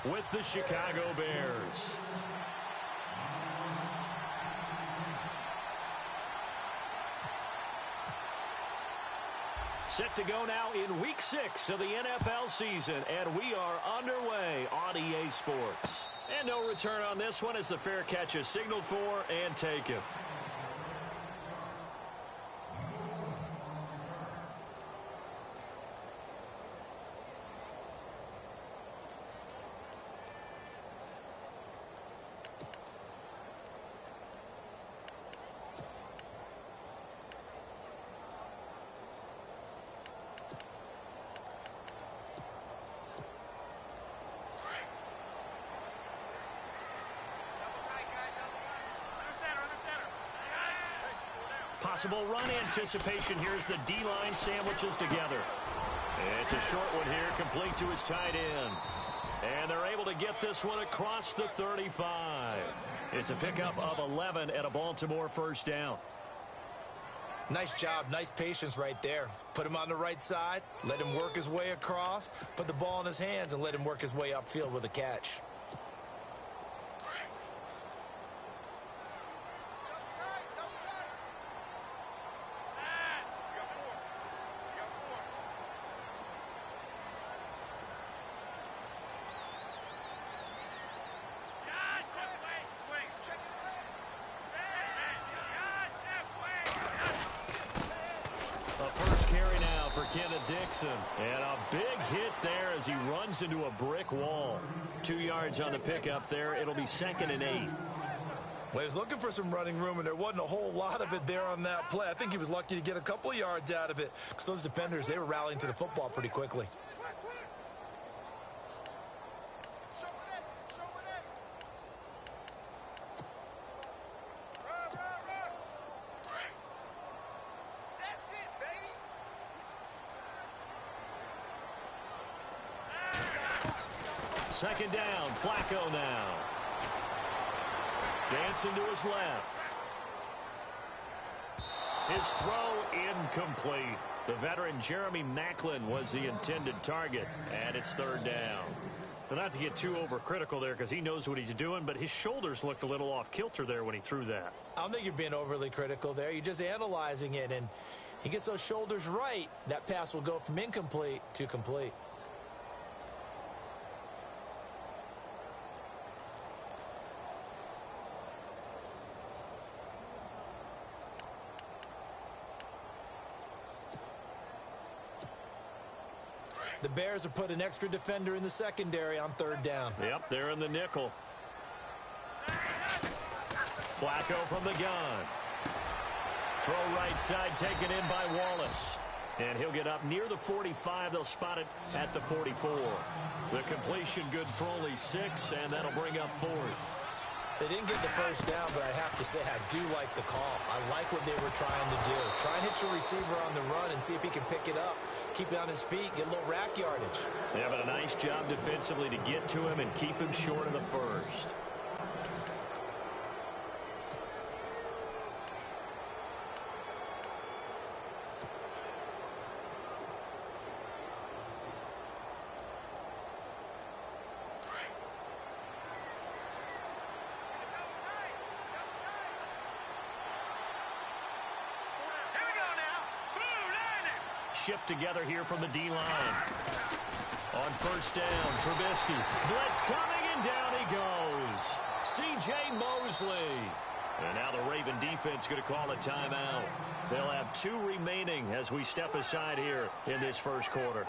with the Chicago Bears. Set to go now in Week 6 of the NFL season, and we are underway on EA Sports. And no return on this one as the fair catch is signaled for and taken. Possible run anticipation here as the D-line sandwiches together. It's a short one here, complete to his tight end. And they're able to get this one across the 35. It's a pickup of 11 and a Baltimore first down. Nice job, nice patience right there. Put him on the right side, let him work his way across, put the ball in his hands, and let him work his way upfield with a catch. And a big hit there as he runs into a brick wall. 2 yards on the pickup there. It'll be 2nd and 8. Well, he was looking for some running room, and there wasn't a whole lot of it there on that play. I think he was lucky to get a couple of yards out of it because those defenders, they were rallying to the football pretty quickly. Second down, Flacco now. Dancing to his left. His throw incomplete. The veteran Jeremy Maclin was the intended target, and it's 3rd down. But not to get too overcritical there because he knows what he's doing, but his shoulders looked a little off kilter there when he threw that. I don't think you're being overly critical there. You're just analyzing it, and he gets those shoulders right. That pass will go from incomplete to complete. The Bears have put an extra defender in the secondary on 3rd down. Yep, they're in the nickel. Flacco from the gun. Throw right side taken in by Wallace. And he'll get up near the 45. They'll spot it at the 44. The completion good for only 6, and that'll bring up 4th. They didn't get the first down, but I have to say I do like the call. I like what they were trying to do. Try and hit your receiver on the run and see if he can pick it up. Keep it on his feet, get a little rack yardage. Yeah, but a nice job defensively to get to him and keep him short of the first. Shift together here from the D-line. On first down, Trubisky. Blitz coming, and down he goes. C.J. Mosley. And now the Raven defense going to call a timeout. They'll have 2 remaining as we step aside here in this first quarter.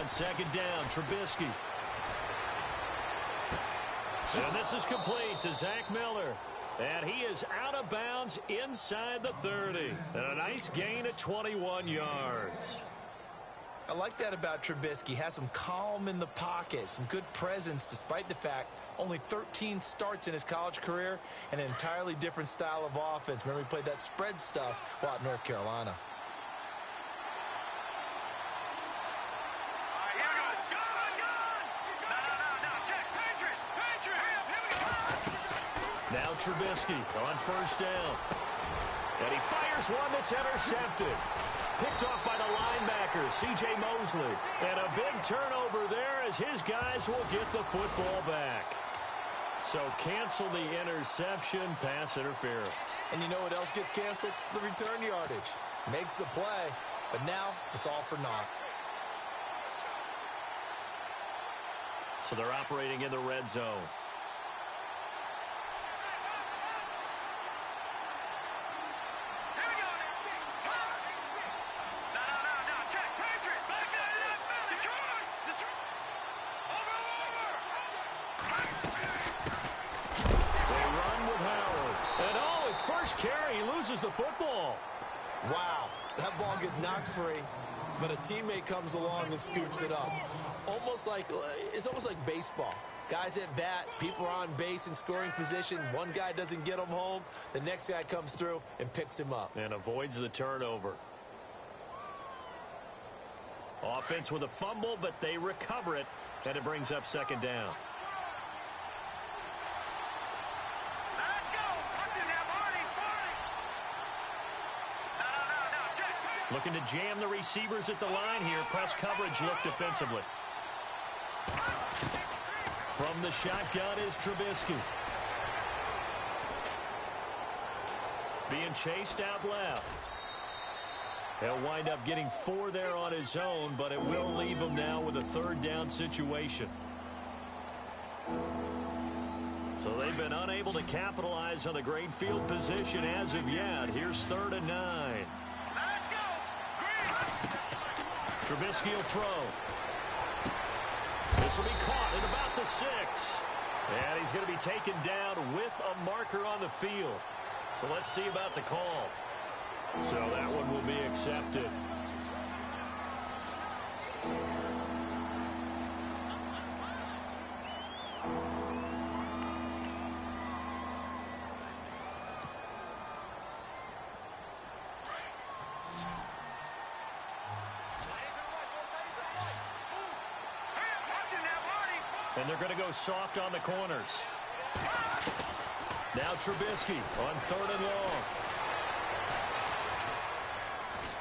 on second down. Trubisky. And this is complete to Zach Miller. And he is out of bounds inside the 30. And a nice gain at 21 yards. I like that about Trubisky. Has some calm in the pocket, some good presence despite the fact only 13 starts in his college career and an entirely different style of offense. Remember, he played that spread stuff while at North Carolina. Now Trubisky on first down. And he fires one that's intercepted. Picked off by the linebacker, C.J. Mosley. And a big turnover there as his guys will get the football back. So cancel the interception, pass interference. And you know what else gets canceled? The return yardage. Makes the play, but now it's all for naught. So they're operating in the red zone. First carry, he loses the football. Wow, that ball gets knocked free, but a teammate comes along and scoops it up. It's almost like baseball. Guys at bat, people are on base in scoring position. One guy doesn't get him home. The next guy comes through and picks him up. And avoids the turnover. Offense with a fumble, but they recover it, and it brings up second down. Looking to jam the receivers at the line here. Press coverage look defensively. From the shotgun is Trubisky. Being chased out left. He'll wind up getting 4 there on his own, but it will leave him now with a third down situation. So they've been unable to capitalize on the great field position as of yet. Here's 3rd and 9. Trubisky will throw. This will be caught at about the 6. And he's going to be taken down with a marker on the field. So let's see about the call. So that one will be accepted. And they're going to go soft on the corners. Now Trubisky on 3rd and long.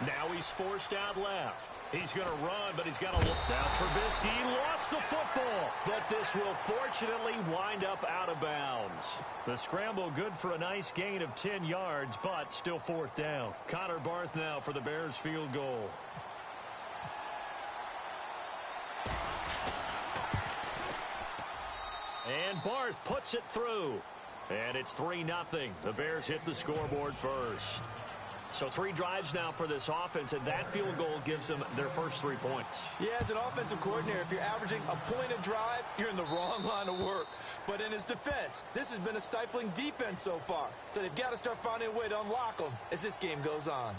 Now he's forced out left. He's going to run, but he's got to look. Now Trubisky lost the football, but this will fortunately wind up out of bounds. The scramble good for a nice gain of 10 yards, but still 4th down. Connor Barth now for the Bears field goal. And Barth puts it through. And it's 3-0. The Bears hit the scoreboard first. So 3 drives now for this offense, and that field goal gives them their first 3 points. Yeah, as an offensive coordinator, if you're averaging a point a drive, you're in the wrong line of work. But in his defense, this has been a stifling defense so far. So they've got to start finding a way to unlock them as this game goes on.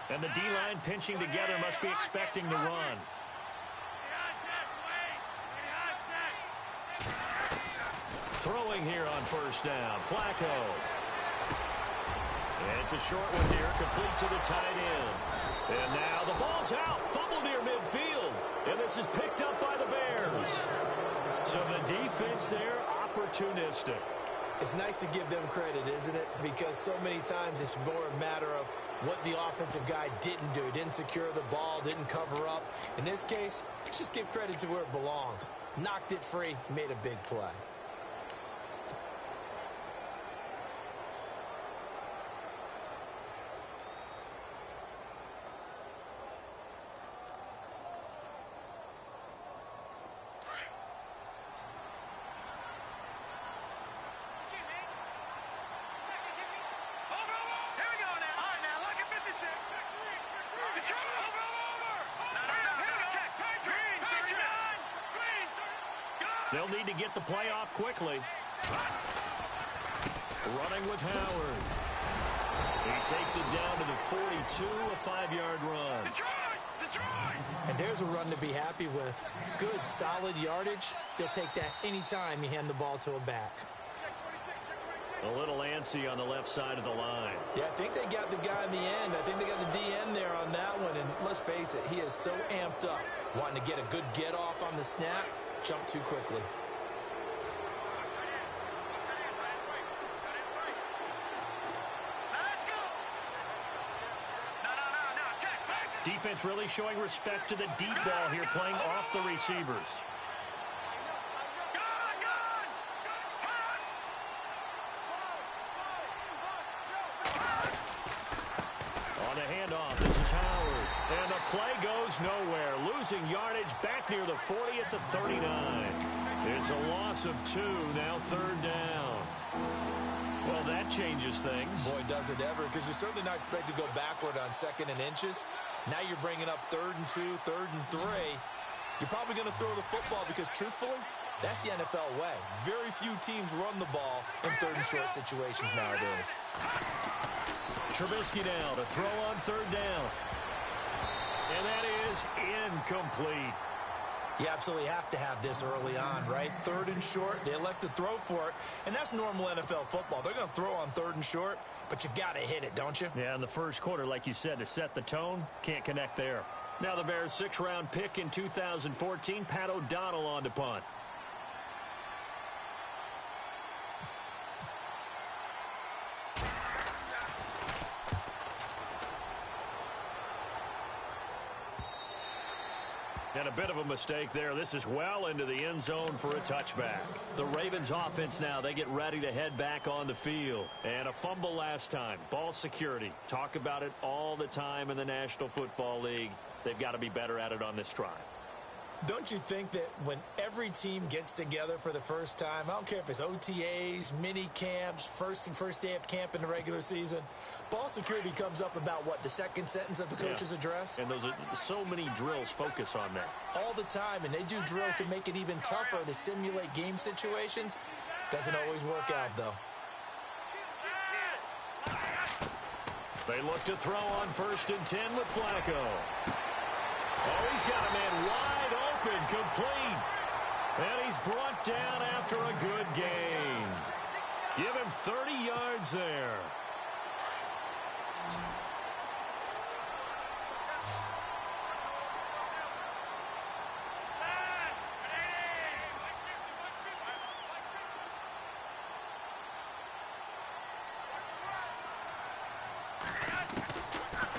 And the D-line pinching together must be expecting the run. Throwing here on first down. Flacco. And it's a short one here, complete to the tight end. And now the ball's out. Fumble near midfield. And this is picked up by the Bears. So the defense there, opportunistic. It's nice to give them credit, isn't it? Because so many times it's more a matter of what the offensive guy didn't do. Didn't secure the ball, didn't cover up. In this case, let's just give credit to where it belongs. Knocked it free, made a big play. They'll need to get the play off quickly. Running with Howard. He takes it down to the 42, a 5-yard run. And there's a run to be happy with. Good, solid yardage. He'll take that anytime you hand the ball to a back. A little antsy on the left side of the line. Yeah, I think they got the guy in the end. I think they got the DN there on that one. And let's face it, he is so amped up. Wanting to get a good get off on the snap. Jump too quickly. Defense really showing respect to the deep ball here, playing off the receivers. On the handoff, this is Howard. And the play goes nowhere. Losing yardage back near the 40 at the 39. It's a loss of 2, now 3rd down. Well, that changes things. Boy, does it ever, because you're certainly not expected to go backward on 2nd and inches. Now you're bringing up 3rd and 2, 3rd and 3. You're probably going to throw the football because, truthfully, that's the NFL way. Very few teams run the ball in 3rd and short situations nowadays. Trubisky now to throw on 3rd down. And that is incomplete. You absolutely have to have this early on, right? 3rd and short, they elect to throw for it, and that's normal NFL football. They're going to throw on 3rd and short, but you've got to hit it, don't you? Yeah, in the first quarter, like you said, to set the tone, can't connect there. Now the Bears' 6th-round pick in 2014, Pat O'Donnell on to punt. And a bit of a mistake there. This is well into the end zone for a touchback. The Ravens offense now, they get ready to head back on the field. And a fumble last time. Ball security. Talk about it all the time in the National Football League. They've got to be better at it on this drive. Don't you think that when every team gets together for the first time, I don't care if it's OTAs, mini camps, first day of camp in the regular season, ball security comes up about, what, the second sentence of the coach's address? And those are so many drills focus on that. All the time, and they do drills to make it even tougher to simulate game situations. Doesn't always work out, though. They look to throw on 1st and 10 with Flacco. Oh, he's got a man wide open, complete. And he's brought down after a good gain. Give him 30 yards there.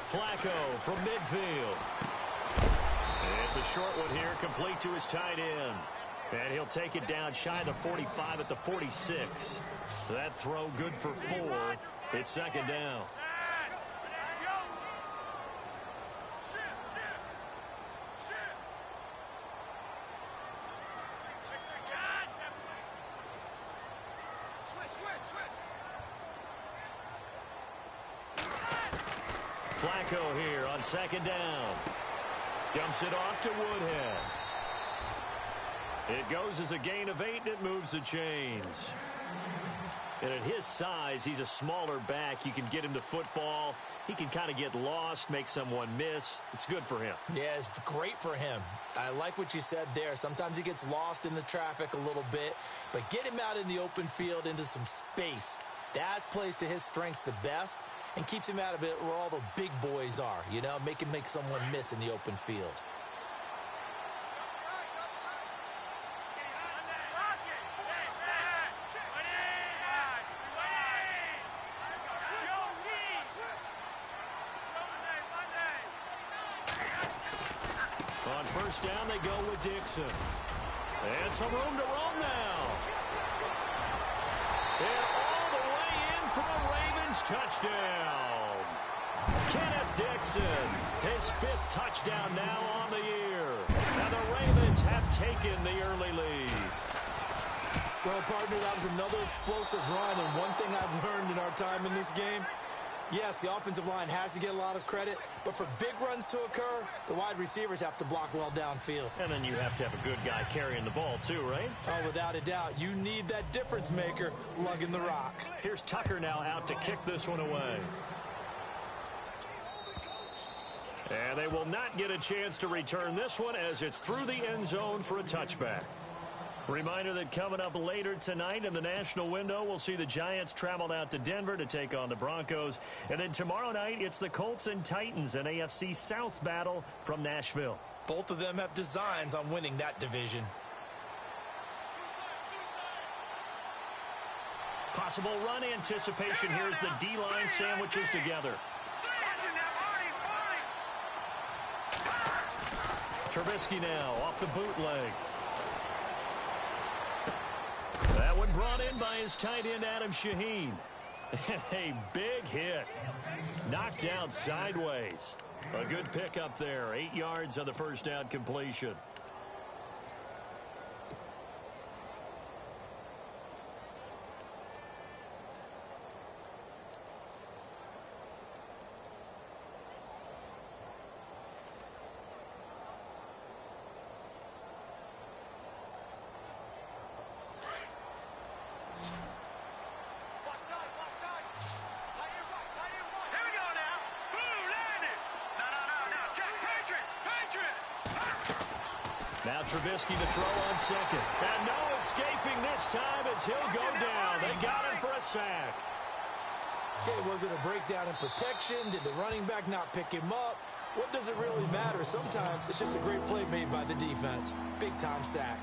Flacco from midfield. It's a short one here, complete to his tight end. And he'll take it down shy of the 45 at the 46. That throw good for 4. It's 2nd down. Flacco here on 2nd down. Dumps it off to Woodhead. It goes as a gain of 8, and it moves the chains. And at his size, he's a smaller back. You can get him to football. He can kind of get lost, make someone miss. It's good for him. Yeah, it's great for him. I like what you said there. Sometimes he gets lost in the traffic a little bit, but get him out in the open field into some space. That plays to his strengths the best and keeps him out of it where all the big boys are, you know, make someone miss in the open field. On 1st down, they go with Dixon. And some room to roam now. And all the way in for a Ravens touchdown. Kenneth Dixon, his 5th touchdown now on the year. And the Ravens have taken the early lead. Well, partner, that was another explosive run. And one thing I've learned in our time in this game, Yes, the offensive line has to get a lot of credit, but for big runs to occur, the wide receivers have to block well downfield. And then you have to have a good guy carrying the ball too, right? Oh, without a doubt, you need that difference maker lugging the rock. Here's Tucker now out to kick this one away. And they will not get a chance to return this one as it's through the end zone for a touchback. Reminder that coming up later tonight in the national window, we'll see the Giants travel out to Denver to take on the Broncos. And then tomorrow night, it's the Colts and Titans, an AFC South battle from Nashville. Both of them have designs on winning that division. Possible run anticipation here as the D-line sandwiches together. Trubisky now off the bootleg. That one brought in by his tight end, Adam Shaheen. A big hit. Knocked out sideways. A good pickup there. 8 yards on the first down completion. Now Trubisky to throw on second. And no escaping this time as he'll go down. They got him for a sack. Okay, was it a breakdown in protection? Did the running back not pick him up? What does it really matter? Sometimes it's just a great play made by the defense. Big-time sack.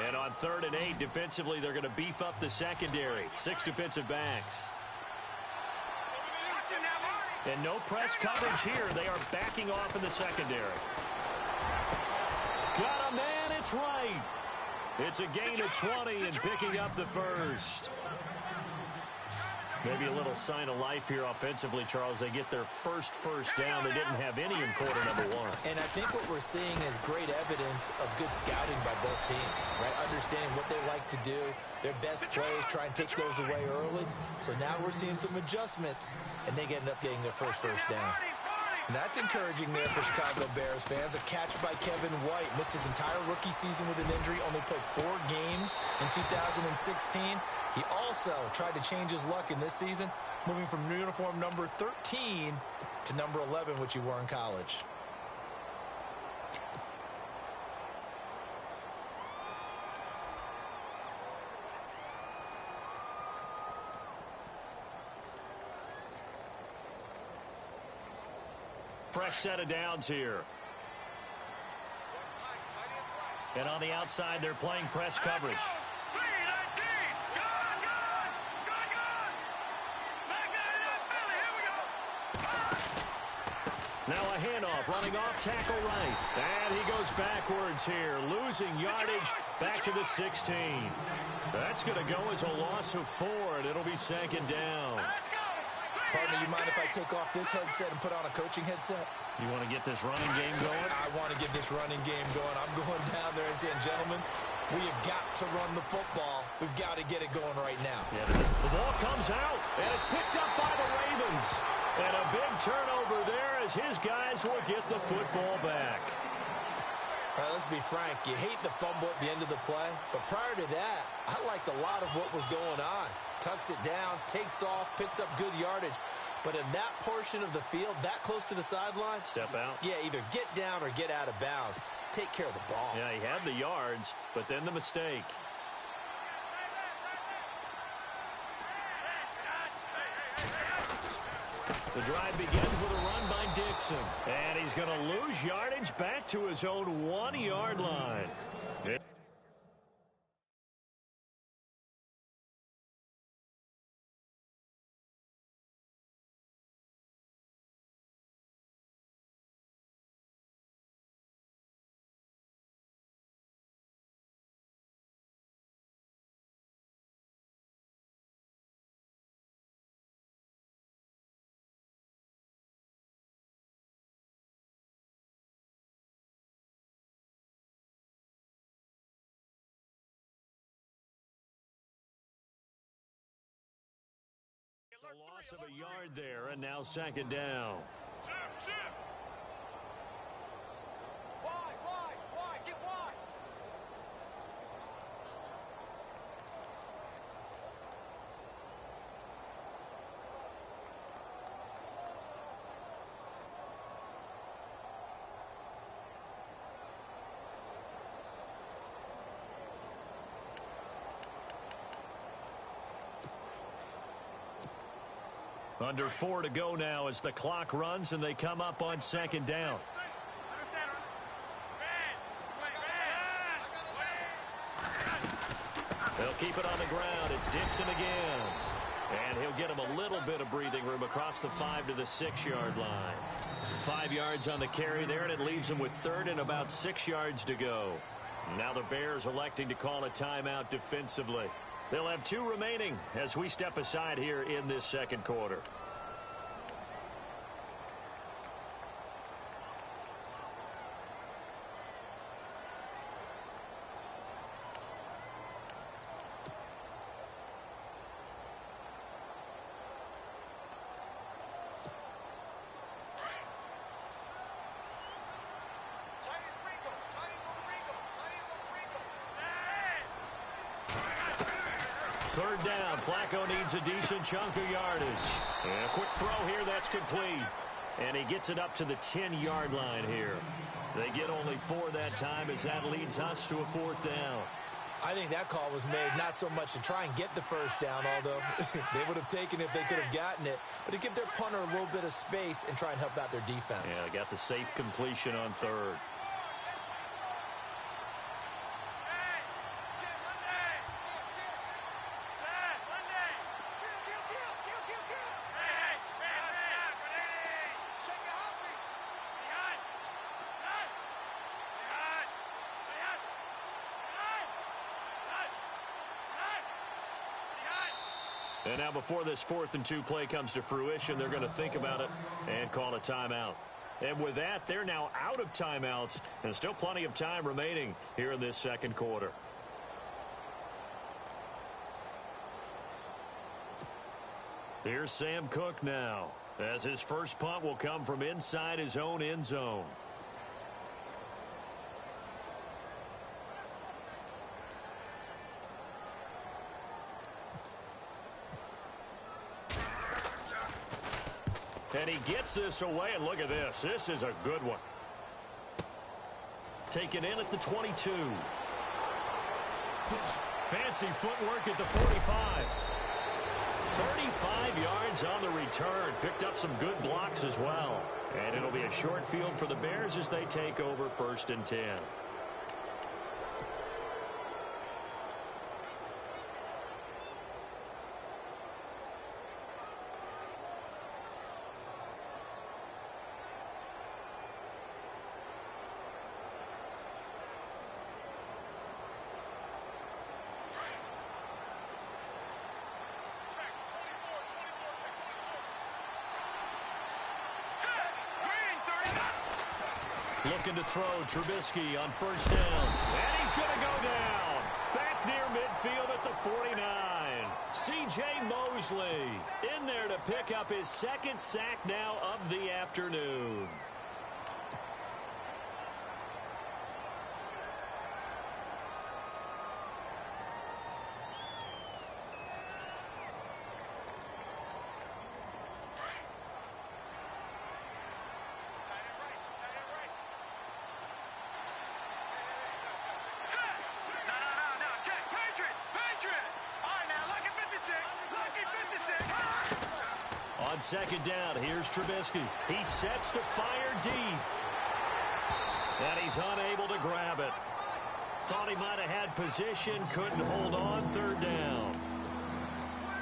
And on 3rd and 8, defensively, they're going to beef up the secondary. 6 defensive backs. And no press coverage here. They are backing off in the secondary. Got a man, it's right. It's a gain of 20 and picking up the first. Maybe a little sign of life here offensively, Charles. They get their first down. They didn't have any in quarter number 1. And I think what we're seeing is great evidence of good scouting by both teams, right? Understanding what they like to do, their best plays, try and take those away early. So now we're seeing some adjustments, and they end up getting their first down. And that's encouraging there for Chicago Bears fans. A catch by Kevin White. Missed his entire rookie season with an injury. Only played 4 games in 2016. He also tried to change his luck in this season, moving from uniform number 13 to number 11, which he wore in college. Fresh set of downs here. And on the outside, they're playing press coverage. Now a handoff, running off, tackle right. And he goes backwards here, losing yardage back to the 16. That's going to go as a loss of 4, and it'll be 2nd down. Partner, you mind if I take off this headset and put on a coaching headset? You want to get this running game going? I want to get this running game going. I'm going down there and saying, gentlemen, we have got to run the football. We've got to get it going right now. Yeah, the ball comes out, and it's picked up by the Ravens. And a big turnover there as his guys will get the football back. All right, let's be frank. You hate the fumble at the end of the play, but prior to that, I liked a lot of what was going on. Tucks it down, takes off, picks up good yardage. But in that portion of the field, that close to the sideline, step out. Yeah, either get down or get out of bounds. Take care of the ball. Yeah, he had the yards, but then the mistake. The drive begins with a run by Dixon. And he's going to lose yardage back to his own 1-yard line. loss of a yard there, and now second down. Wide, get wide. Under 4 to go now as the clock runs and they come up on second down. They'll keep it on the ground. It's Dixon again. And he'll get him a little bit of breathing room across the 5 to the 6-yard line. 5 yards on the carry there, and it leaves him with third and about 6 yards to go. Now the Bears electing to call a timeout defensively. They'll have 2 remaining as we step aside here in this second quarter. Third down. Flacco needs a decent chunk of yardage. And a quick throw here that's complete. And he gets it up to the 10-yard line here. They get only 4 that time as that leads us to a 4th down. I think that call was made not so much to try and get the first down, although they would have taken it if they could have gotten it, but to give their punter a little bit of space and try and help out their defense. Yeah, they got the safe completion on third. And now before this 4th and 2 play comes to fruition, they're going to think about it and call a timeout. And with that, they're now out of timeouts and still plenty of time remaining here in this second quarter. Here's Sam Cook now, as his first punt will come from inside his own end zone. And he gets this away, and look at this. This is a good one. Taken in at the 22. Fancy footwork at the 45. 35 yards on the return. Picked up some good blocks as well. And it'll be a short field for the Bears as they take over 1st and 10. Looking to throw, Trubisky on first down. And he's going to go down. Back near midfield at the 49. C.J. Mosley in there to pick up his 2nd sack now of the afternoon. On second down, here's Trubisky. He sets to fire deep. And he's unable to grab it. Thought he might have had position, couldn't hold on. Third down.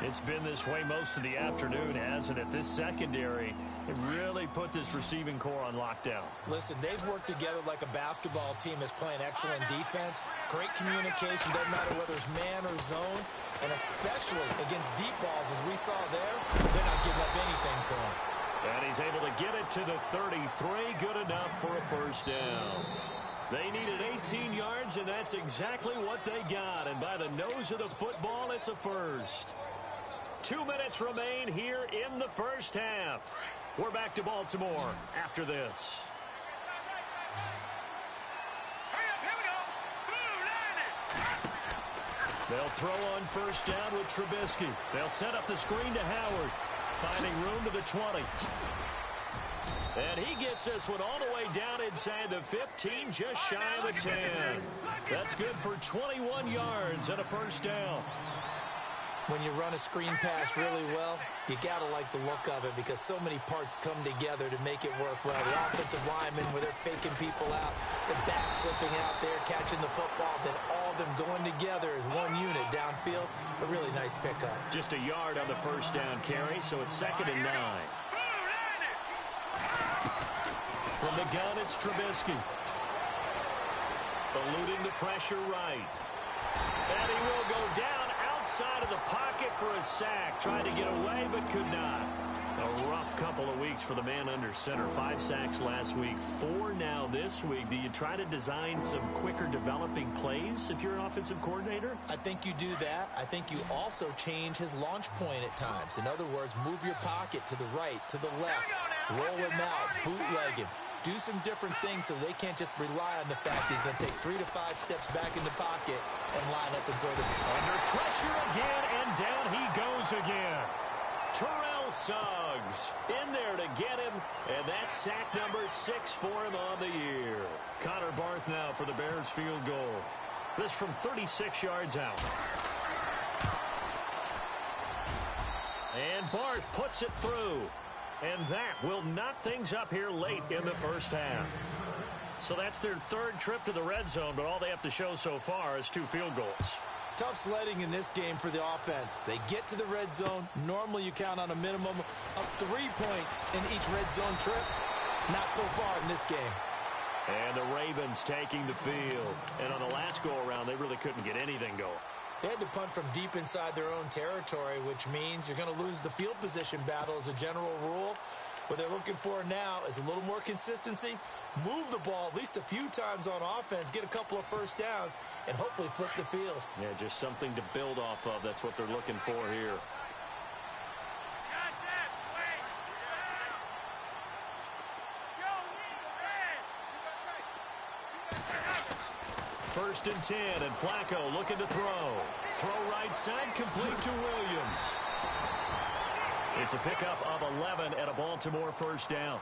It's been this way most of the afternoon, hasn't it? This secondary, it really put this receiving core on lockdown. Listen, they've worked together like a basketball team that's playing excellent defense. Great communication, doesn't matter whether it's man or zone. And especially against deep balls, as we saw there, they're not giving up anything to him. And he's able to get it to the 33. Good enough for a first down. They needed 18 yards, and that's exactly what they got. And by the nose of the football, it's a first. 2 minutes remain here in the first half. We're back to Baltimore after this. They'll throw on first down with Trubisky. They'll set up the screen to Howard, finding room to the 20. And he gets this one all the way down inside the 15, just shy of the 10. That's good for 21 yards and a first down. When you run a screen pass really well, you got to like the look of it because so many parts come together to make it work well. The offensive linemen, where they're faking people out, the back slipping out there, catching the football, then all of them going together as one unit downfield. A really nice pickup. Just a yard on the first down carry, so it's 2nd and 9. From the gun, it's Trubisky. Eluding the pressure right. And he will go down outside of the pocket for a sack. Tried to get away, but could not. A rough couple of weeks for the man under center. 5 sacks last week, 4 now this week. Do you try to design some quicker developing plays if you're an offensive coordinator? I think you do that. I think you also change his launch point at times. In other words, move your pocket to the right, to the left, roll him out, bootleg him. Do some different things so they can't just rely on the fact he's going to take 3 to 5 steps back in the pocket and line up and throw the ball. Under pressure again, and down he goes again. Terrell Suggs in there to get him, and that's sack number 6 for him on the year. Connor Barth now for the Bears field goal. This from 36 yards out. And Barth puts it through. And that will knot things up here late in the first half. So that's their 3rd trip to the red zone, but all they have to show so far is 2 field goals. Tough sledding in this game for the offense. They get to the red zone. Normally you count on a minimum of 3 points in each red zone trip. Not so far in this game. And the Ravens taking the field. And on the last go-around, they really couldn't get anything going. They had to punt from deep inside their own territory, which means you're going to lose the field position battle as a general rule. What they're looking for now is a little more consistency, move the ball at least a few times on offense, get a couple of first downs, and hopefully flip the field. Yeah, just something to build off of. That's what they're looking for here. First and 10, and Flacco looking to throw. Throw right side, complete to Williams. It's a pickup of 11 and a Baltimore first down.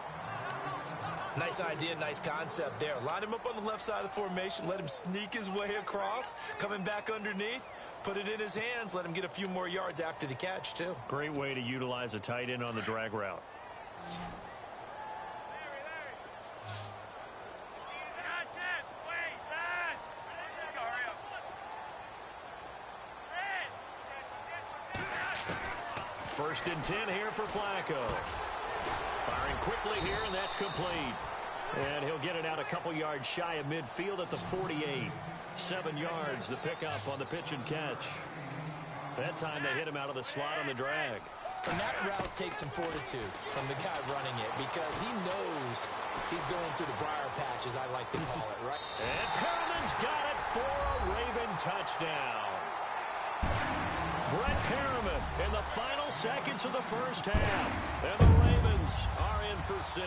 Nice idea, nice concept there. Line him up on the left side of the formation, let him sneak his way across, coming back underneath, put it in his hands, let him get a few more yards after the catch, too. Great way to utilize a tight end on the drag route. First and 10 here for Flacco. Firing quickly here, and that's complete. And he'll get it out a couple yards shy of midfield at the 48. 7 yards, the pickup on the pitch and catch. That time they hit him out of the slot on the drag. And that route takes some fortitude from the guy running it because he knows he's going through the briar patch, as I like to call it, right? And Perriman's got it for a Raven touchdown. Brett Perriman in the final seconds of the first half. And the Ravens are in for 6.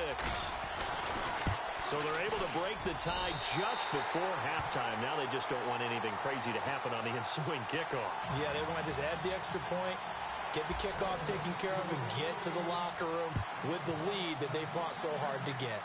So they're able to break the tie just before halftime. Now they just don't want anything crazy to happen on the ensuing kickoff. Yeah, they want to just add the extra point, get the kickoff taken care of, and get to the locker room with the lead that they fought so hard to get.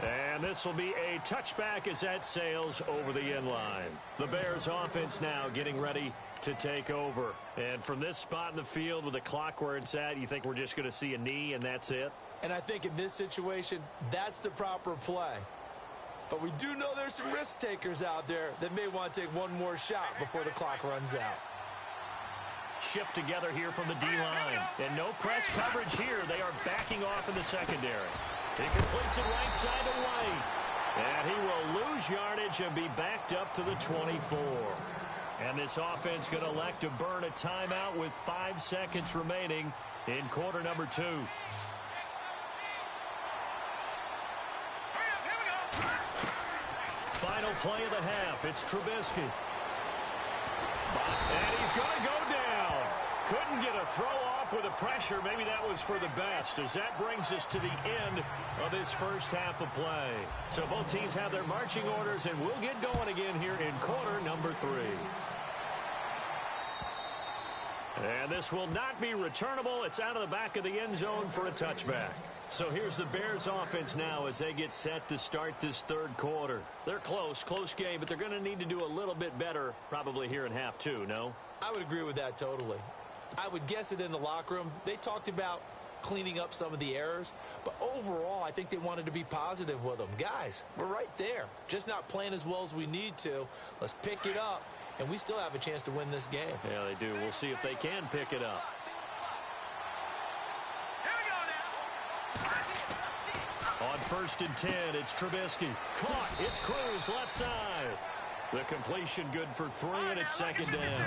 And this will be a touchback as that sails over the end line. The Bears offense now getting ready to take over. And from this spot in the field with the clock where it's at, you think we're just going to see a knee and that's it? And I think in this situation, that's the proper play. But we do know there's some risk takers out there that may want to take one more shot before the clock runs out. Shift together here from the D-line. And no press coverage here. They are backing off in the secondary. He completes it right side to White. And he will lose yardage and be backed up to the 24. And this offense going to elect to burn a timeout with 5 seconds remaining in quarter number 2. Final play of the half. It's Trubisky. And he's going to go down. Couldn't get a throw off with the pressure. Maybe that was for the best, as that brings us to the end of this first half of play. So both teams have their marching orders, and we'll get going again here in quarter number 3. And this will not be returnable. It's out of the back of the end zone for a touchback. So here's the Bears offense now as they get set to start this third quarter. They're close game, but they're going to need to do a little bit better probably here in half 2, no? I would agree with that totally. I would guess it in the locker room. They talked about cleaning up some of the errors, but overall I think they wanted to be positive with them. Guys, we're right there. Just not playing as well as we need to. Let's pick it up, and we still have a chance to win this game. Yeah, they do. We'll see if they can pick it up. On 1st and 10, it's Trubisky. Caught. It's Cruz, left side. The completion good for 3, and it's 2nd down.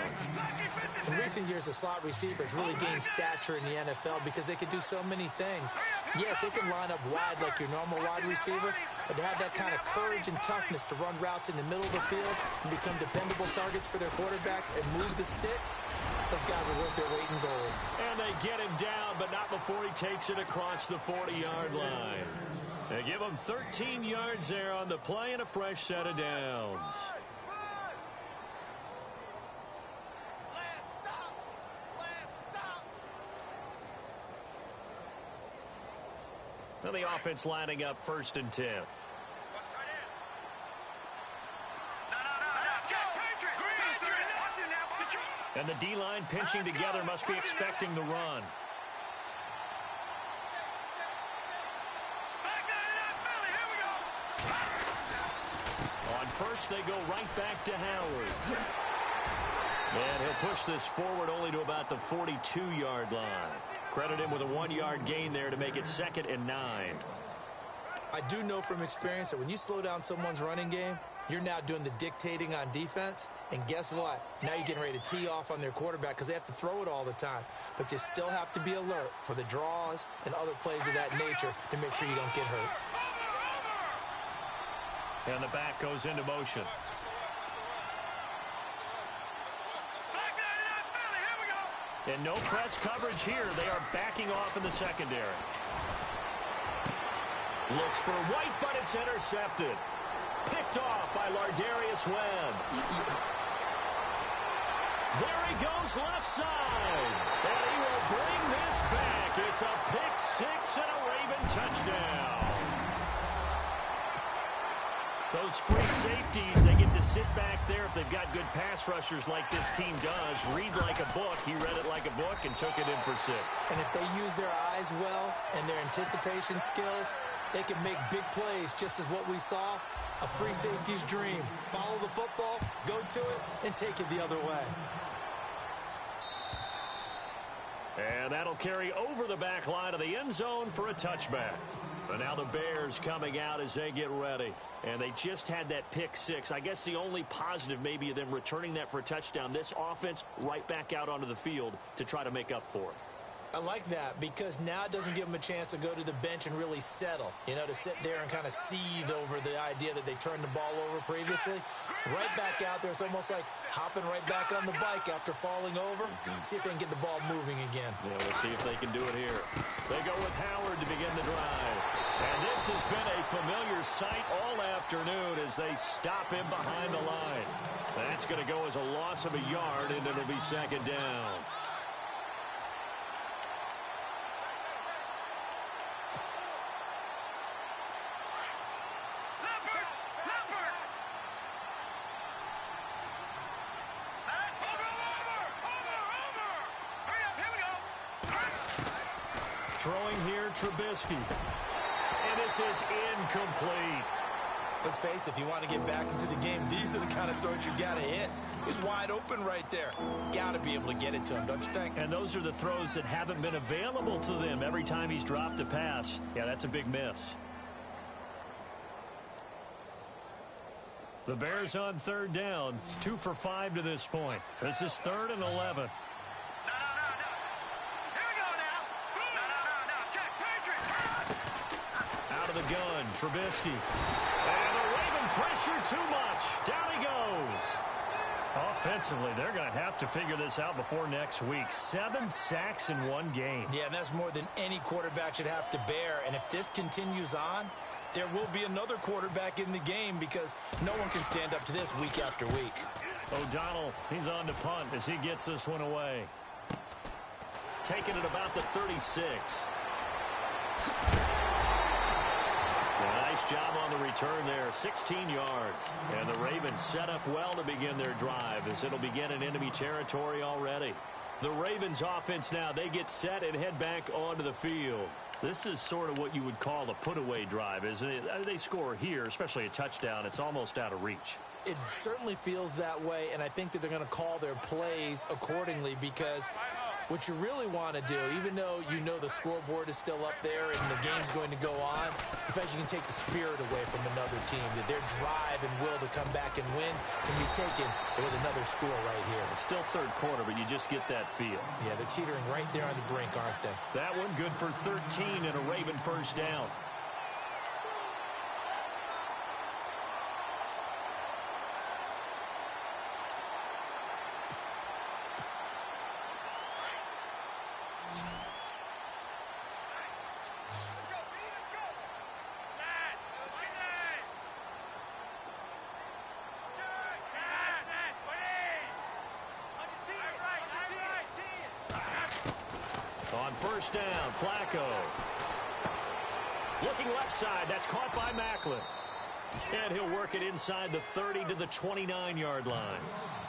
In recent years, the slot receivers really gained stature in the NFL because they can do so many things. Yes, they can line up wide like your normal wide receiver, but to have that kind of courage and toughness to run routes in the middle of the field and become dependable targets for their quarterbacks and move the sticks, those guys are worth their weight in gold. And they get him down, but not before he takes it across the 40-yard line. They give him 13 yards there on the play and a fresh set of downs. Now the offense lining up 1st and 10. And the D-line pinching together must be expecting the run. On 1st, they go right back to Howard. And he'll push this forward only to about the 42-yard line. Credit him with a 1-yard gain there to make it 2nd and 9. I do know from experience that when you slow down someone's running game, you're now doing the dictating on defense. And guess what? Now you're getting ready to tee off on their quarterback because they have to throw it all the time. But you still have to be alert for the draws and other plays of that nature to make sure you don't get hurt. And the back goes into motion. And no press coverage here. They are backing off in the secondary. Looks for White, but it's intercepted. Picked off by Lardarius Webb. There he goes left side. And he will bring this back. It's a pick 6 and a Raven touchdown. Those free safeties, they get to sit back there if they've got good pass rushers like this team does. Read like a book. He read it like a book and took it in for 6. And if they use their eyes well and their anticipation skills, they can make big plays, just as what we saw. A free safety's dream. Follow the football, go to it, and take it the other way. And that'll carry over the back line of the end zone for a touchback. And now the Bears coming out as they get ready. And they just had that pick 6. I guess the only positive maybe of them returning that for a touchdown. This offense right back out onto the field to try to make up for it. I like that because now it doesn't give them a chance to go to the bench and really settle. You know, to sit there and kind of seethe over the idea that they turned the ball over previously. Right back out there. It's almost like hopping right back on the bike after falling over. See if they can get the ball moving again. Yeah, we'll see if they can do it here. They go with Howard to begin the drive. And this has been a familiar sight all afternoon as they stop him behind the line. That's going to go as a loss of a yard, and it'll be 2nd down. Throwing here, Trubisky. And this is incomplete. Let's face it, if you want to get back into the game, these are the kind of throws you got to hit. He's wide open right there. Got to be able to get it to him, don't you think? And those are the throws that haven't been available to them every time he's dropped a pass. Yeah, that's a big miss. The Bears on 3rd down, 2 for 5 to this point. This is 3rd and 11. The gun, Trubisky. And the Raven pressure too much. Down he goes. Offensively, they're going to have to figure this out before next week. 7 sacks in one game. Yeah, and that's more than any quarterback should have to bear. And if this continues on, there will be another quarterback in the game because no one can stand up to this week after week. O'Donnell, he's on to punt as he gets this one away. Taking it about the 36. Nice job on the return there, 16 yards. And the Ravens set up well to begin their drive as it'll begin in enemy territory already. The Ravens offense now, they get set and head back onto the field. This is sort of what you would call a put-away drive, isn't it? They score here, especially a touchdown. It's almost out of reach. It certainly feels that way, and I think that they're going to call their plays accordingly because what you really want to do, even though you know the scoreboard is still up there and the game's going to go on, in fact, you can take the spirit away from another team. That their drive and will to come back and win can be taken with another score right here. It's still third quarter, but you just get that feel. Yeah, they're teetering right there on the brink, aren't they? That one good for 13 and a Raven first down. On first down, Flacco. Looking left side, that's caught by Macklin. And he'll work it inside the 30 to the 29-yard line.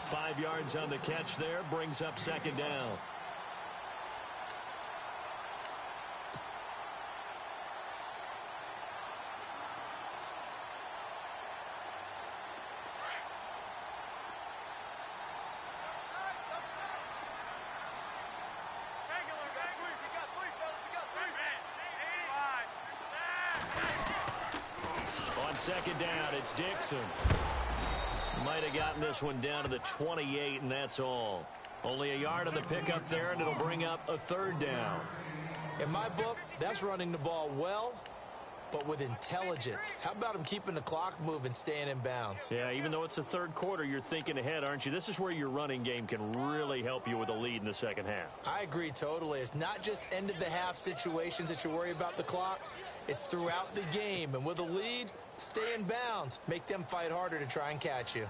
5 yards on the catch there, brings up second down. Second down, it's Dixon. Might have gotten this one down to the 28, and that's all. Only a yard on the pickup there, and it'll bring up a third down. In my book, that's running the ball well, but with intelligence. How about him keeping the clock moving, staying in bounds? Yeah, even though it's the third quarter, you're thinking ahead, aren't you? This is where your running game can really help you with a lead in the second half. I agree totally. It's not just end-of-the-half situations that you worry about the clock. It's throughout the game. And with a lead, stay in bounds. Make them fight harder to try and catch you.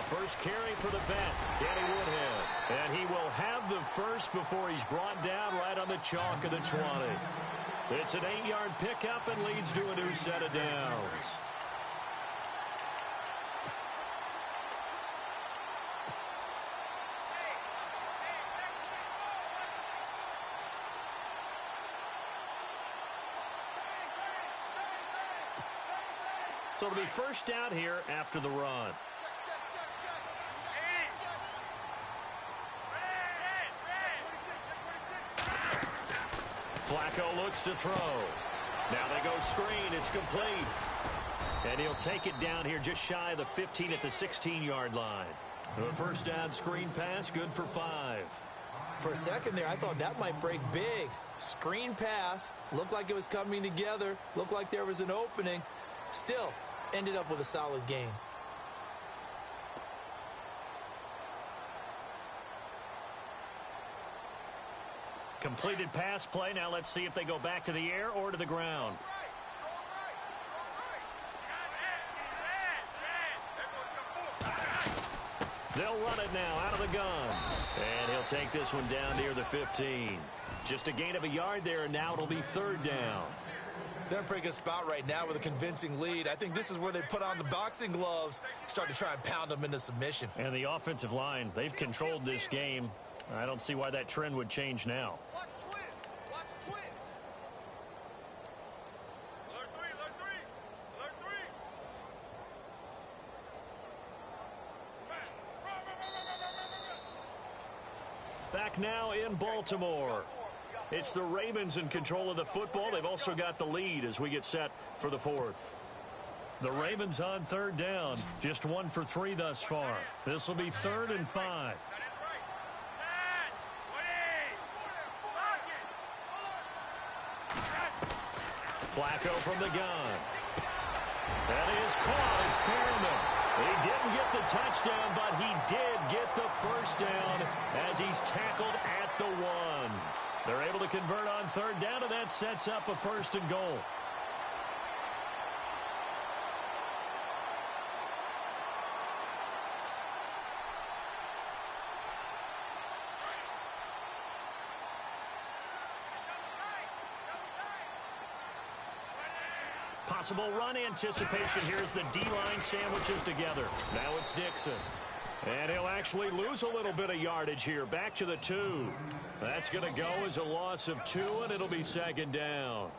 First carry for the vet, Danny Woodhead. And he will have the first before he's brought down right on the chalk of the 20. It's an 8-yard pickup and leads to a new set of downs. So it'll be first down here after the run. Flacco looks to throw. Now they go screen. It's complete. And he'll take it down here just shy of the 15 at the 16-yard line. The first down screen pass, good for 5. For a second there, I thought that might break big. Screen pass. Looked like it was coming together. Looked like there was an opening. Still, ended up with a solid game. Completed pass play. Now let's see if they go back to the air or to the ground. They'll run it now out of the gun. And he'll take this one down near the 15. Just a gain of a yard there, and now it'll be third down. They're in a pretty good spot right now with a convincing lead. I think this is where they put on the boxing gloves, start to try and pound them into submission. And the offensive line, they've controlled this game. I don't see why that trend would change now. Back now in Baltimore. It's the Ravens in control of the football. They've also got the lead as we get set for the fourth. The Ravens on third down. Just 1 for 3 thus far. This will be 3rd and 5. Flacco from the gun. That is caught. Experiment. He didn't get the touchdown, but he did get the first down as he's tackled at the 1. They're able to convert on third down, and that sets up a 1st and goal. Possible run anticipation here as the D-line sandwiches together. Now it's Dixon. And he'll actually lose a little bit of yardage here. Back to the 2. That's going to go as a loss of 2, and it'll be 2nd down.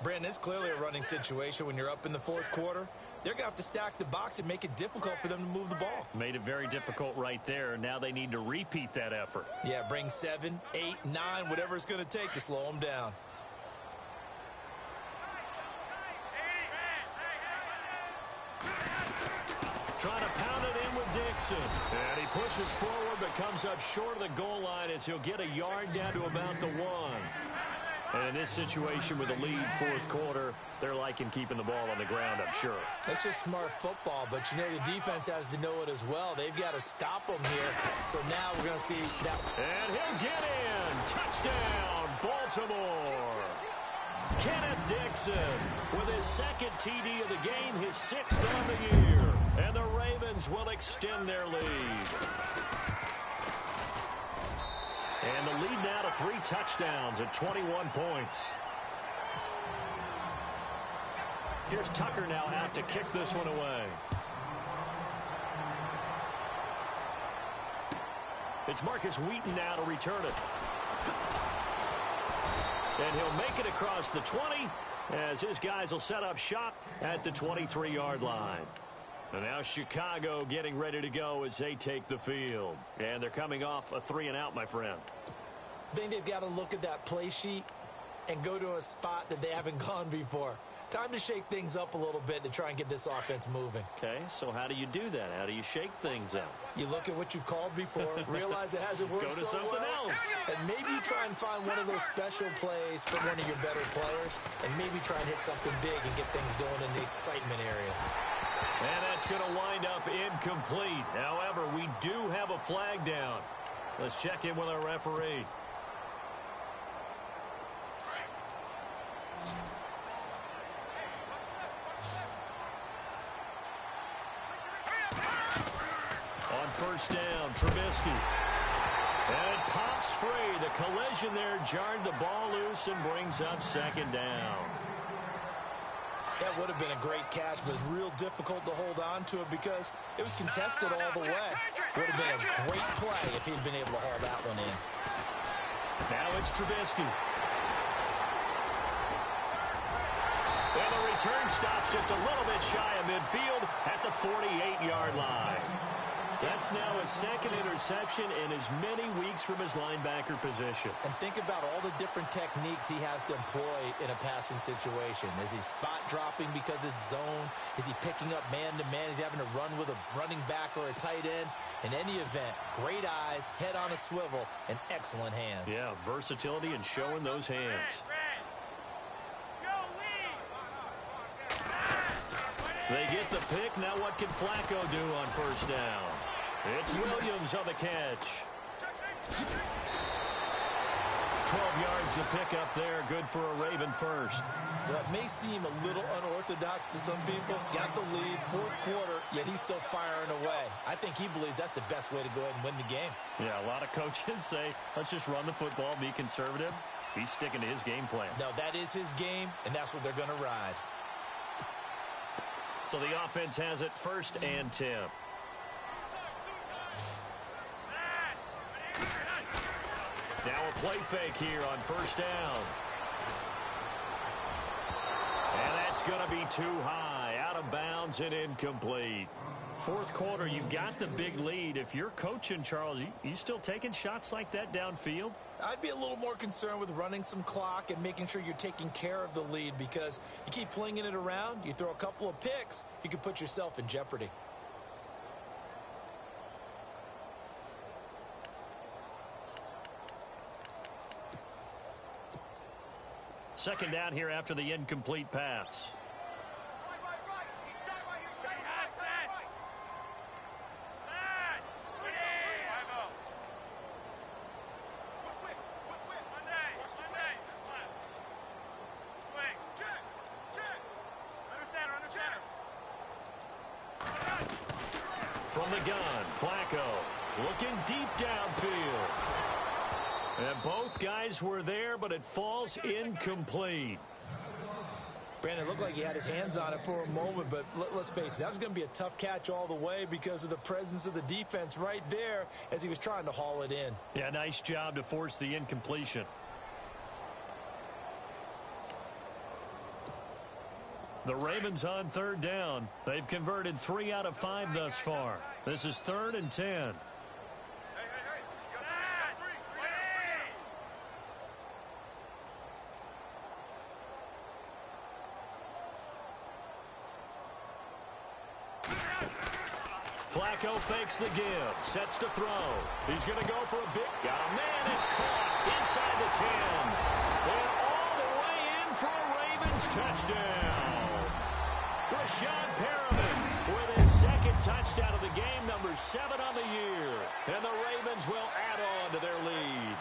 Brandon, it's clearly a running situation when you're up in the 4th quarter. They're going to have to stack the box and make it difficult for them to move the ball. Made it very difficult right there. Now they need to repeat that effort. Yeah, bring 7, 8, 9, whatever it's going to take to slow them down. Trying to pound it in with Dixon. And he pushes forward but comes up short of the goal line as he'll get a yard down to about the 1. And in this situation with the lead 4th quarter, they're liking keeping the ball on the ground, I'm sure. That's just smart football, but you know the defense has to know it as well. They've got to stop them here. So now we're going to see that. And he'll get in. Touchdown, Baltimore. Kenneth Dixon with his 2nd TD of the game, his 6th on the year. And the Ravens will extend their lead. And the lead now to 3 touchdowns at 21 points. Here's Tucker now out to kick this one away. It's Marcus Wheaton now to return it. And he'll make it across the 20 as his guys will set up shop at the 23-yard line. And now Chicago getting ready to go as they take the field. And they're coming off a 3-and-out, my friend. I think they've got to look at that play sheet and go to a spot that they haven't gone before. Time to shake things up a little bit to try and get this offense moving. Okay, so how do you do that? How do you shake things up? You look at what you've called before, realize it hasn't worked Go to so something well, else. and maybe you try and find one of those special plays from one of your better players, and maybe try and hit something big and get things going in the excitement area. And that's going to wind up incomplete. However, we do have a flag down. Let's check in with our referee. On first down, Trubisky. And it pops free. The collision there jarred the ball loose and brings up 2nd down. That would have been a great catch, but it's real difficult to hold on to it because it was contested all the way. Would have been a great play if he'd been able to haul that one in. Now it's Trubisky. And the return stops just a little bit shy of midfield at the 48-yard line. That's now his 2nd interception in as many weeks from his linebacker position. And think about all the different techniques he has to employ in a passing situation. Is he spot dropping because it's zone? Is he picking up man-to-man? Is he having to run with a running back or a tight end? In any event, great eyes, head on a swivel, and excellent hands. Yeah, versatility and showing those hands. They get the pick. Now what can Flacco do on first down? It's Williams on the catch. 12 yards to pick up there. Good for a Raven first. Well, it may seem a little unorthodox to some people. Got the lead, 4th quarter, yet he's still firing away. I think he believes that's the best way to go ahead and win the game. Yeah, a lot of coaches say, let's just run the football, be conservative. He's sticking to his game plan. No, that is his game, and that's what they're going to ride. So the offense has it 1st and 10. Now a play fake here on first down. And that's going to be too high. Out of bounds and incomplete. 4th quarter, you've got the big lead. If you're coaching, Charles, you still taking shots like that downfield? I'd be a little more concerned with running some clock and making sure you're taking care of the lead, because you keep flinging it around, you throw a couple of picks, you can put yourself in jeopardy. Second down here after the incomplete pass. From the gun, Flacco looking deep downfield. And both guys were there, but it falls incomplete. Brandon, looked like he had his hands on it for a moment, but let's face it, that was going to be a tough catch all the way because of the presence of the defense right there as he was trying to haul it in. Yeah, nice job to force the incompletion. The Ravens on third down. They've converted 3 out of 5 thus far. This is 3rd and 10. Flacco fakes the give, sets to throw. He's going to go for a big. Got a man, it's caught inside the 10. And all the way in for a Ravens touchdown. Rashad Perriman with his second touchdown of the game, number 7 on the year. And the Ravens will add on to their lead.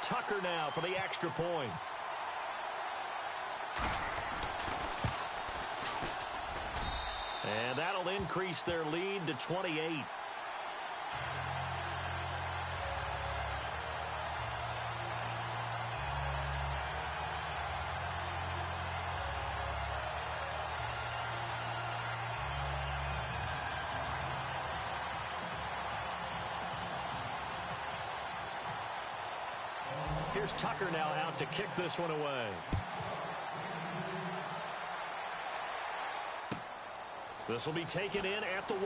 Tucker now for the extra point. And that'll increase their lead to 28. Here's Tucker now out to kick this one away. This will be taken in at the 1.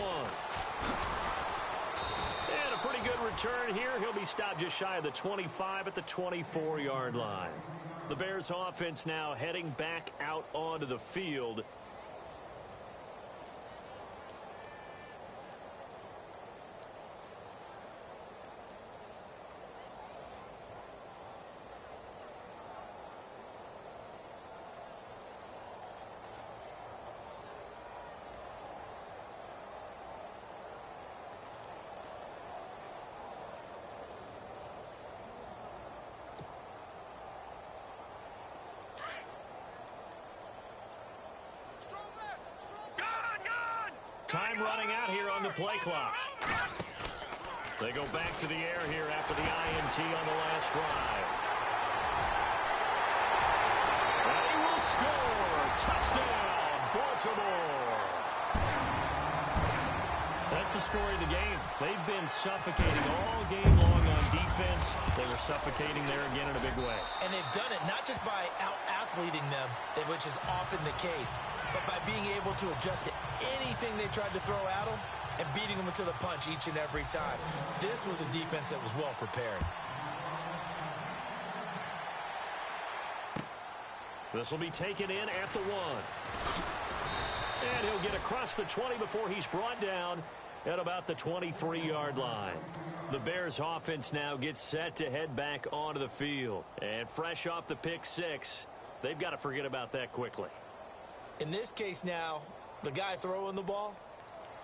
And a pretty good return here. He'll be stopped just shy of the 25 at the 24-yard line. The Bears offense now heading back out onto the field. Time running out here on the play clock. They go back to the air here after the INT on the last drive. And he will score. Touchdown, Baltimore. That's the story of the game. They've been suffocating all game long on defense. They were suffocating there again in a big way. And they've done it not just by out-athleting them, which is often the case, but by being able to adjust to anything they tried to throw at them and beating them to the punch each and every time. This was a defense that was well prepared. This will be taken in at the 1. And he'll get across the 20 before he's brought down at about the 23-yard line. The Bears offense now gets set to head back onto the field. And fresh off the pick 6, they've got to forget about that quickly. In this case now, the guy throwing the ball,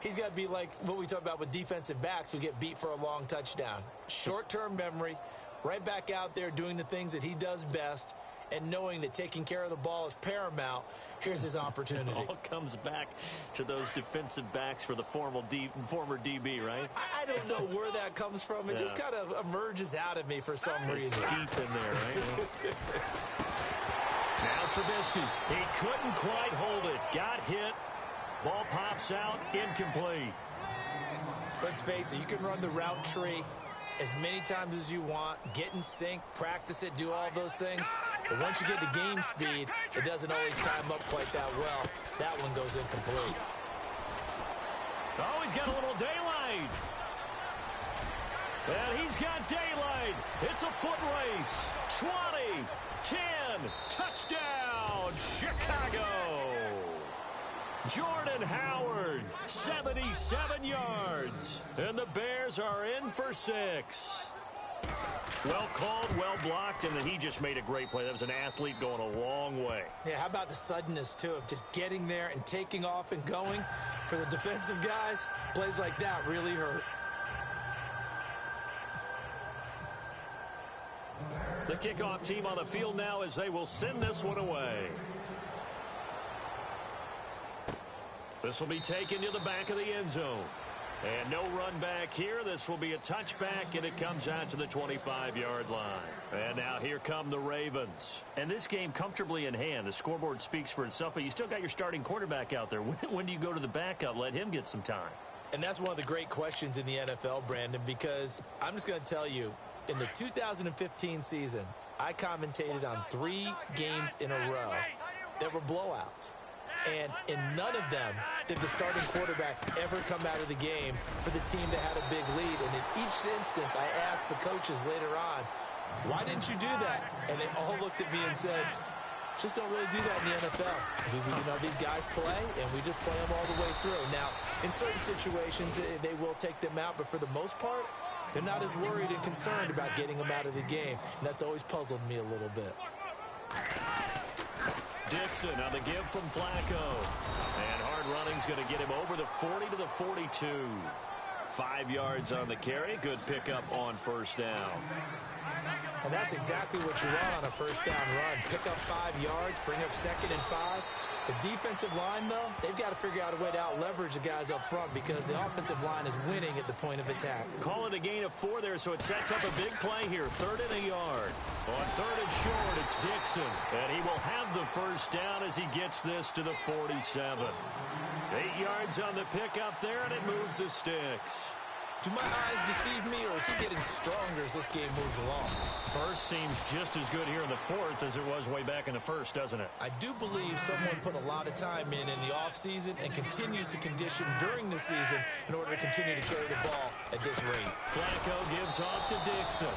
he's got to be like what we talk about with defensive backs who get beat for a long touchdown. Short-term memory, right back out there doing the things that he does best, and knowing that taking care of the ball is paramount. Here's his opportunity. It all comes back to those defensive backs for the former DB, right? I don't know where that comes from. It just kind of emerges out of me for some reason. It's deep in there, right? Now Trubisky. He couldn't quite hold it. Got hit. Ball pops out. Incomplete. Let's face it, you can run the route tree as many times as you want, get in sync, practice it, do all those things. But once you get to game speed, it doesn't always time up quite that well. That one goes incomplete. Oh, he's got a little daylight. And he's got daylight. It's a foot race. 20, 10, touchdown, Chicago. Jordan Howard, 77 yards. And the Bears are in for 6. Well called, well blocked, and then he just made a great play. That was an athlete going a long way. Yeah, how about the suddenness, too, of just getting there and taking off and going? For the defensive guys, plays like that really hurt. The kickoff team on the field now as they will send this one away. This will be taken to the back of the end zone. And no run back here. This will be a touchback, and it comes out to the 25-yard line. And now here come the Ravens. And this game comfortably in hand. The scoreboard speaks for itself, but you still got your starting quarterback out there. When do you go to the backup? Let him get some time. And that's one of the great questions in the NFL, Brandon, because I'm just going to tell you, in the 2015 season, I commentated on 3 games in a row that were blowouts. And in none of them did the starting quarterback ever come out of the game for the team that had a big lead. And in each instance, I asked the coaches later on, why didn't you do that? And they all looked at me and said, just don't really do that in the NFL. You know, these guys play, and we just play them all the way through. Now, in certain situations, they will take them out, but for the most part, they're not as worried and concerned about getting them out of the game. And that's always puzzled me a little bit. Dixon on the give from Flacco. And hard running's going to get him over the 40 to the 42. 5 yards on the carry. Good pickup on first down. And that's exactly what you want on a first down run. Pick up 5 yards, bring up 2nd and 5. The defensive line, though, they've got to figure out a way to out-leverage the guys up front because the offensive line is winning at the point of attack. Call it a gain of 4 there, so it sets up a big play here. 3rd and a yard. On 3rd and short, it's Dixon. And he will have the first down as he gets this to the 47. 8 yards on the pickup there, and it moves the sticks. Do my eyes deceive me, or is he getting stronger as this game moves along? First seems just as good here in the 4th as it was way back in the 1st, doesn't it? I do believe someone put a lot of time in the offseason and continues to condition during the season in order to continue to carry the ball at this rate. Flacco gives off to Dixon.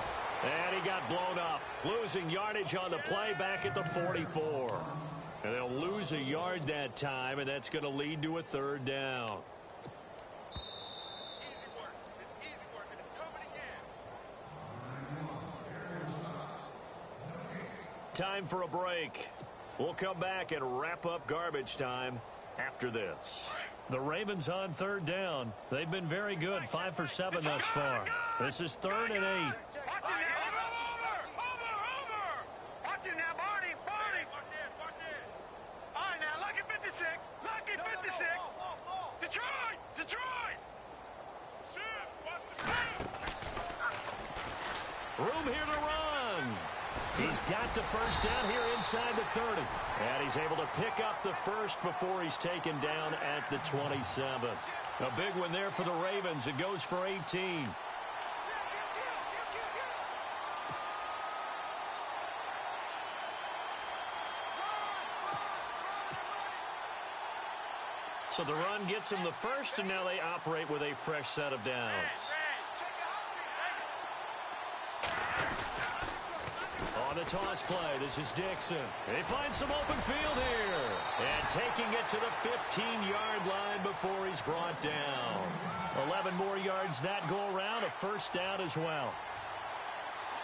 And he got blown up. Losing yardage on the play back at the 44. And they'll lose a yard that time, and that's going to lead to a 3rd down. Time for a break. We'll come back and wrap up garbage time after this. The Ravens on 3rd down. They've been very good, 5 for 7 thus far. This is 3rd and 8. Room here to run. He's got the first down here inside the 30. And he's able to pick up the first before he's taken down at the 27. A big one there for the Ravens. It goes for 18. So the run gets him the first, and now they operate with a fresh set of downs. On the toss play, this is Dixon. They find some open field here. And taking it to the 15-yard line before he's brought down. 11 more yards that go around, a first down as well.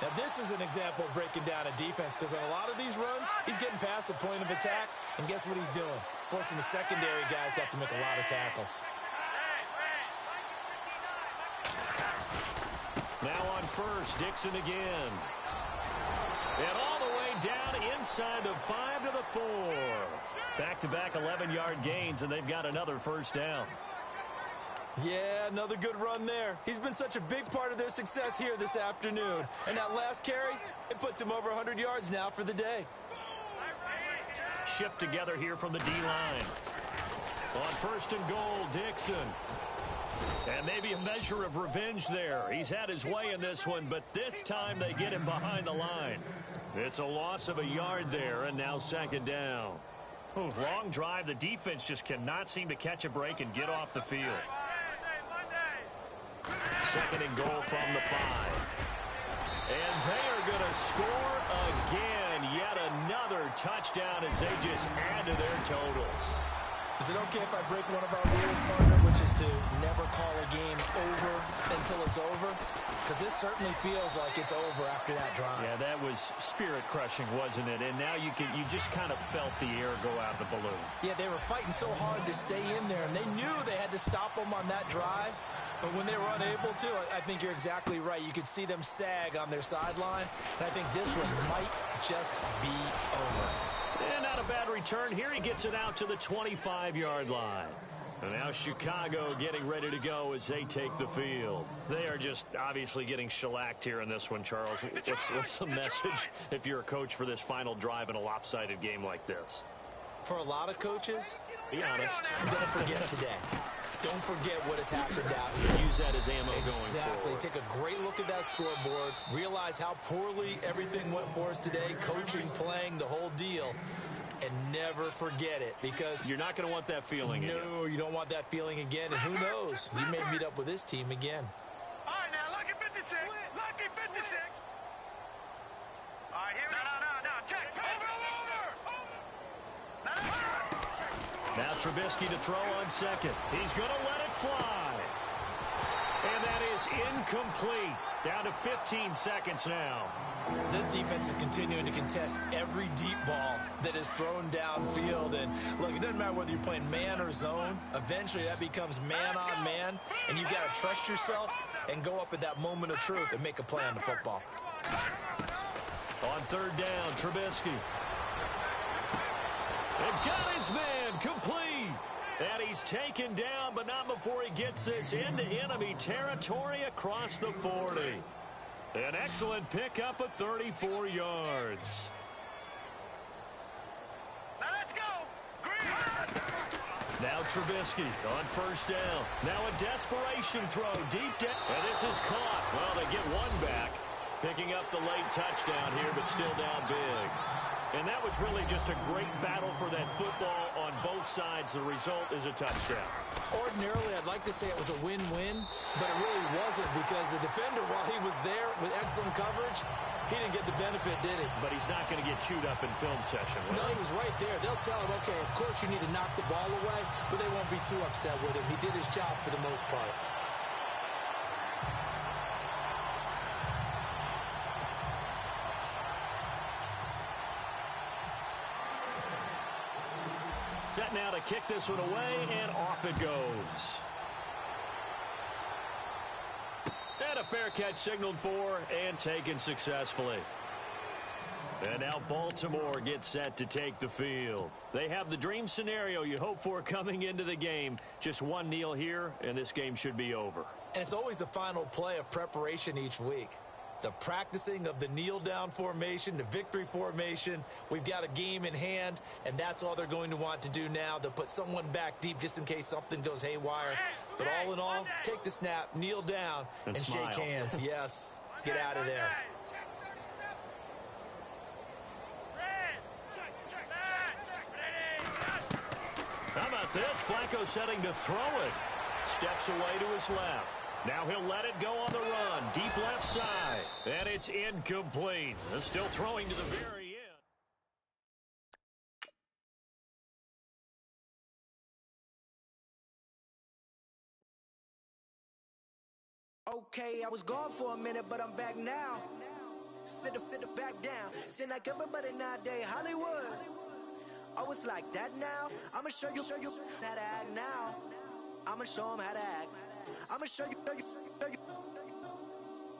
Now, this is an example of breaking down a defense because on a lot of these runs, he's getting past the point of attack, and guess what he's doing? Forcing the secondary guys to have to make a lot of tackles. Now on first, Dixon again. And all the way down inside the 5 to the 4. Back-to-back 11-yard gains, and they've got another first down. Yeah, another good run there. He's been such a big part of their success here this afternoon. And that last carry, it puts him over 100 yards now for the day. Shift together here from the D-line. On 1st and goal, Dixon. And maybe a measure of revenge there. He's had his way in this one, but this time they get him behind the line. It's a loss of a yard there, and now 2nd down. Long drive. The defense just cannot seem to catch a break and get off the field. Second and goal from the 5. And they are going to score again. Yet another touchdown as they just add to their totals. Is it okay if I break one of our rules, partner, which is to never call a game over until it's over? Because this certainly feels like it's over after that drive. Yeah, that was spirit-crushing, wasn't it? And now you just kind of felt the air go out of the balloon. Yeah, they were fighting so hard to stay in there, and they knew they had to stop them on that drive. But when they were unable to, I think you're exactly right. You could see them sag on their sideline, and I think this one might just be over. And not a bad return here. He gets it out to the 25-yard line. And now Chicago getting ready to go as they take the field. They are just obviously getting shellacked here in this one, Charles. What's the message if you're a coach for this final drive in a lopsided game like this? For a lot of coaches, be honest, don't forget today. Don't forget what has happened out here. Use that as ammo going forward. Exactly. Take a great look at that scoreboard. Realize how poorly everything went for us today. Coaching, playing, the whole deal. And never forget it, because you're not going to want that feeling again. No, you don't want that feeling again. And who knows? You may meet up with this team again. All right, now, lucky 56. Lucky 56. All right, here we go. No. Check. Over. Now Trubisky to throw on second. He's going to let it fly. And that is incomplete. Down to 15 seconds now. This defense is continuing to contest every deep ball that is thrown downfield. And look, it doesn't matter whether you're playing man or zone. Eventually that becomes man on man. And you've got to trust yourself and go up at that moment of truth and make a play on the football. On third down, Trubisky. They've got his man complete. And he's taken down, but not before he gets this into enemy territory across the 40. An excellent pickup of 34 yards. Now let's go. Green. Now Trubisky on first down. Now a desperation throw deep down. And this is caught. Well, they get one back. Picking up the late touchdown here, but still down big. And that was really just a great battle for that football on both sides. The result is a touchdown. Ordinarily, I'd like to say it was a win-win, but it really wasn't, because the defender, while he was there with excellent coverage, he didn't get the benefit, did he? But he's not going to get chewed up in film session. No, he was right there. They'll tell him, okay, of course you need to knock the ball away, but they won't be too upset with him. He did his job for the most part. Set now to kick this one away, and off it goes. And a fair catch signaled for and taken successfully. And now Baltimore gets set to take the field. They have the dream scenario you hope for coming into the game. Just one kneel here, and this game should be over. And it's always the final play of preparation each week. The practicing of the kneel-down formation, the victory formation. We've got a game in hand, and that's all they're going to want to do now. They'll put someone back deep just in case something goes haywire. But all in all, take the snap, kneel down, and shake hands. Yes, get out of there. How about this? Flacco setting to throw it. Steps away to his left. Now he'll let it go on the run. Deep left side. And it's incomplete. Still throwing to the very end. Okay, I was gone for a minute, but I'm back now. Sit back down. Seem like everybody nowadays, Hollywood. Oh, it's like that now? I'ma show you how to act now. I'ma show them how to act. I'ma show you.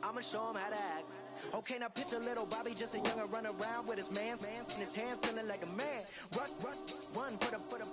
I'ma show him how to act. Okay, now picture little Bobby, just a younger run around with his man in his hand, feeling like a man. Run for the